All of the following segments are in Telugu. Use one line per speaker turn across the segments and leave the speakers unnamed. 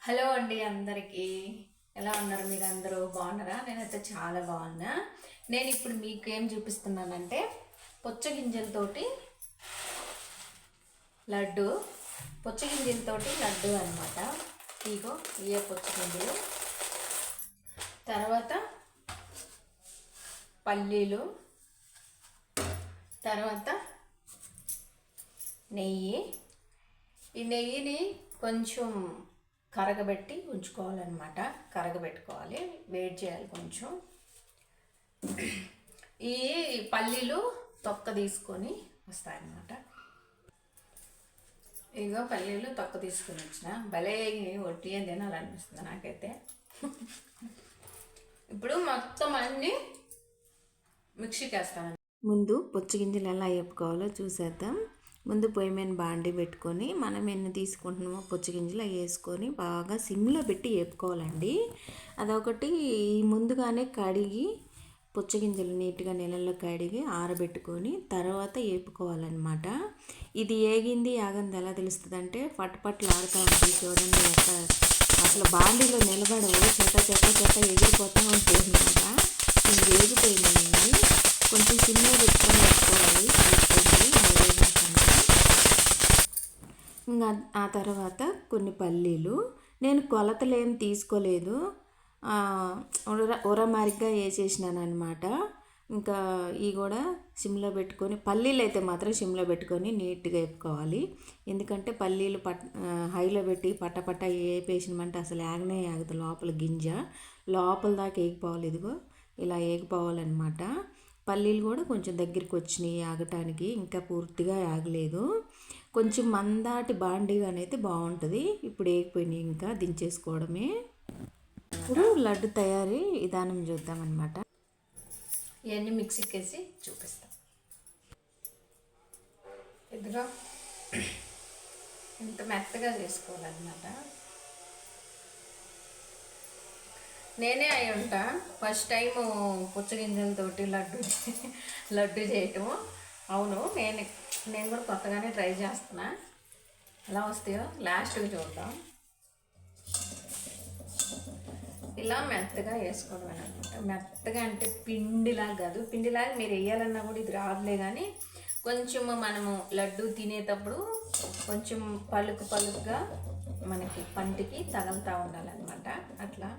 హలో అండి అందరికీ. ఎలా ఉన్నారు? మీరు అందరూ బాగున్నారా? నేనైతే చాలా బాగున్నా. నేను ఇప్పుడు మీకు ఏం చూపిస్తున్నానంటే పుచ్చగింజలతోటి లడ్డు పుచ్చగింజలతోటి లడ్డు అనమాట. ఇగో ఇవే పుచ్చగింజలు, తర్వాత పల్లీలు, తర్వాత నెయ్యి. ఈ నెయ్యిని కొంచెం కరగబెట్టి ఉంచుకోవాలన్నమాట. కరగబెట్టుకోవాలి, వేడి చేయాలి కొంచెం. ఈ పల్లీలు తొక్క తీసుకొని వస్తాయన్నమాట. ఇగో పల్లీలు తొక్క తీసుకొని వచ్చిన భలే ఒట్టి అని తినాలనిపిస్తుంది నాకైతే. ఇప్పుడు మొత్తం అన్నీ మిక్సీకి వేస్తాను. ముందు పుచ్చగింజలు ఎలా వేపుకోవాలో చూసేద్దాం. ముందు పొయ్యి మీద బాండి పెట్టుకొని మనం ఎన్ని తీసుకుంటున్నామో పుచ్చగింజలు అవి వేసుకొని బాగా సిమ్లో పెట్టి వేపుకోవాలండి. అదొకటి. ముందుగానే కడిగి పుచ్చగింజలు నీట్గా నీళ్ళల్లో కడిగి ఆరబెట్టుకొని తర్వాత వేపుకోవాలన్నమాట. ఇది ఏగింది ఆగంది ఎలా తెలుస్తుంది అంటే పట్టుపట్లు ఆడుతూ ఉంటుంది చూడండి. అసలు బాండీలో నిలబడవు, చెట్ట చెట్ట చెట్ట ఎగిరిపోతూ ఉంటుంది అనమాట. ఇది వేగిపోయిందండి. కొంచెం సిమ్లో పెట్టుకొని వేసుకోవాలి. ఇంకా ఆ తర్వాత కొన్ని పల్లీలు, నేను కొలతలు ఏం తీసుకోలేదు, ఉరమారిగ్గా వేసేసినాను అనమాట. ఇంకా ఇవి కూడా సిమ్లో పెట్టుకొని, పల్లీలు అయితే మాత్రం సిమ్లో పెట్టుకొని నీట్గా వేపుకోవాలి. ఎందుకంటే పల్లీలు హైలో పెట్టి పట్టపట్ట వేపేసినమంటే అసలు ఆగనే ఆగదు. లోపల గింజ లోపల దాకా వేగిపోవాలి. ఇదిగో ఇలా వేగిపోవాలన్నమాట. పల్లీలు కూడా కొంచెం దగ్గరికి వచ్చినాయి ఆగటానికి, ఇంకా పూర్తిగా ఆగలేదు. కొంచెం మందాటి బాండీగానైతే బాగుంటుంది. ఇప్పుడు వేగిపోయినాయి, ఇంకా దించేసుకోవడమే. ఇప్పుడు లడ్డు తయారీ విధానం చూద్దామన్నమాట. ఇవన్నీ మిక్సీకి వేసి చూపిస్తాం. ఇదిగో ఇంత మెత్తగా చేసుకోవాలన్నమాట. నేనే అయి ఉంటా ఫస్ట్ టైం పుచ్చగింజలతోటి లడ్డు చేయటము. అవును, నేను కూడా కొత్తగానే ట్రై చేస్తున్నా. ఎలా వస్తాయో లాస్ట్కి చూద్దాం. ఇలా మెత్తగా వేసుకోవడం అనమాట. మెత్తగా అంటే పిండిలాగా కాదు. పిండిలాగా మీరు వేయాలన్నా కూడా ఇది రాదులే, కానీ కొంచెం మనము లడ్డు తినేటప్పుడు కొంచెం పలుకుగా మనకి పంటికి తగులుతూ ఉండాలన్నమాట. అట్లా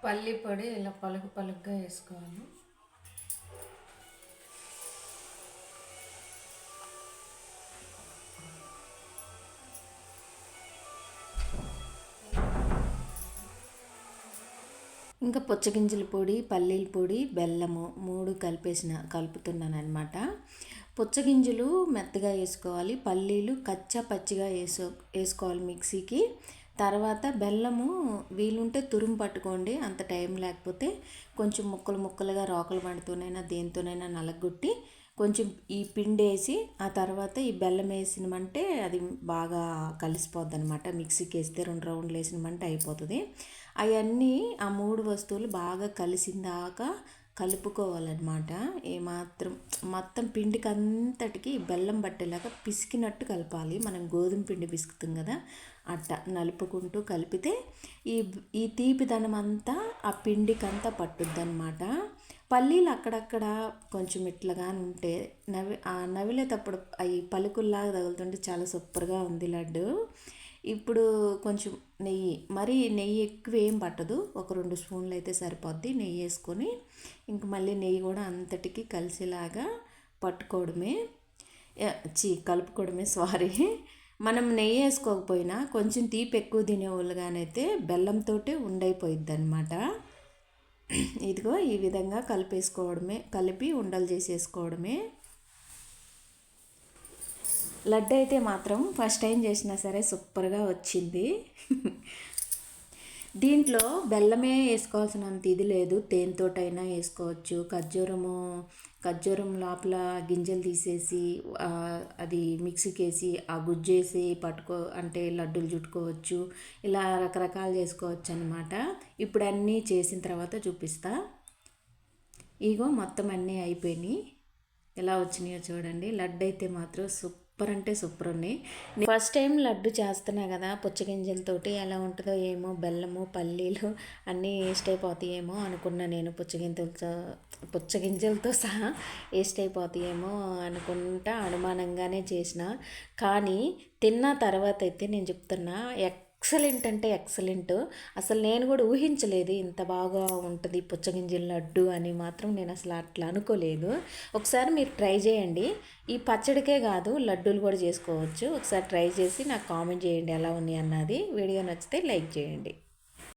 పల్లి పొడి ఇలా పలుకుగా వేసుకోవాలి. ఇంకా పుచ్చగింజల పొడి, పల్లీల పొడి, బెల్లము 3 కలుపుతున్నాను అనమాట. పుచ్చగింజలు మెత్తగా వేసుకోవాలి, పల్లీలు కచ్చా పచ్చిగా వేసుకోవాలి మిక్సీకి. తర్వాత బెల్లము వీలుంటే తురుము పట్టుకోండి, అంత టైం లేకపోతే కొంచెం ముక్కలుగా రోకలు బండితోనైనా దేనితోనైనా నలగొట్టి కొంచెం ఈ పిండి వేసి ఆ తర్వాత ఈ బెల్లం వేసినమంటే అది బాగా కలిసిపోద్ది అనమాట. మిక్సీకి వేస్తే 2 రౌండ్లు వేసినమంటే అయిపోతుంది. అవన్నీ ఆ 3 వస్తువులు బాగా కలిసిందాకా కలుపుకోవాలన్నమాట. ఏమాత్రం మొత్తం పిండికి అంతటికి బెల్లం పట్టేలాగా పిసికినట్టు కలపాలి. మనం గోధుమ పిండి పిసుకుతాం కదా, అట్ట నలుపుకుంటూ కలిపితే ఈ తీపిదనం అంతా ఆ పిండికంతా పట్టుద్ది అనమాట. పల్లీలు అక్కడక్కడ కొంచెం ఇట్లాగానే ఉంటే నవిలేటప్పుడు అవి పలుకుల్లాగా తగులుతుంటే చాలా సూపర్గా ఉంది లడ్డు. ఇప్పుడు కొంచెం నెయ్యి ఎక్కువ ఏం పట్టదు, ఒక 2 స్పూన్లు అయితే సరిపోద్ది. నెయ్యి వేసుకొని ఇంక మళ్ళీ నెయ్యి కూడా అంతటికి కలిసేలాగా పట్టుకోవడమే, కలుపుకోవడమే. సారీ, మనం నెయ్యి వేసుకోకపోయినా కొంచెం తీపి ఎక్కువ తినేవాళ్ళుగానైతే బెల్లంతో ఉండైపోయిద్ది అనమాట. ఇదిగో ఈ విధంగా కలిపి ఉండలు చేసేసుకోవడమే. లడ్డు అయితే మాత్రం ఫస్ట్ టైం చేసినా సరే సూపర్గా వచ్చింది. దీంట్లో బెల్లమే వేసుకోవాల్సినంత ఇది లేదు, తేనెతోటైనా వేసుకోవచ్చు. ఖర్జూరం లోపల గింజలు తీసేసి అది మిక్సీకి వేసి ఆ గుజ్జేసి అంటే లడ్డూలు చుట్టుకోవచ్చు. ఇలా రకరకాలు చేసుకోవచ్చు అనమాట. ఇప్పుడు అన్నీ చేసిన తర్వాత చూపిస్తా. ఇగో మొత్తం అన్నీ అయిపోయినాయి. ఎలా వచ్చినాయో చూడండి. లడ్డు అయితే మాత్రం సూపర్ అంటే సూపర్ ఉన్నాయి. ఫస్ట్ టైం లడ్డు చేస్తున్నా కదా, పుచ్చగింజలతోటి ఎలా ఉంటుందో ఏమో, బెల్లము పల్లీలు అన్నీ వేస్ట్ అయిపోతాయేమో అనుకున్నా నేను. పుచ్చగింజలతో సహా వేస్ట్ అయిపోతాయేమో అనుకుంటా అనుమానంగానే చేసిన. కానీ తిన్న తర్వాత అయితే నేను చెప్తున్నా, ఎక్సలెంట్ అంటే ఎక్సలెంట్. అసలు నేను కూడా ఊహించలేదు ఇంత బాగా ఉంటుంది పుచ్చగింజల లడ్డు అని మాత్రం నేను అసలు అట్లా అనుకోలేదు. ఒకసారి మీరు ట్రై చేయండి. ఈ పచ్చడికే కాదు, లడ్డూలు కూడా చేసుకోవచ్చు. ఒకసారి ట్రై చేసి నాకు కామెంట్ చేయండి ఎలా ఉన్నాయి అన్నది. వీడియో నచ్చితే లైక్ చేయండి.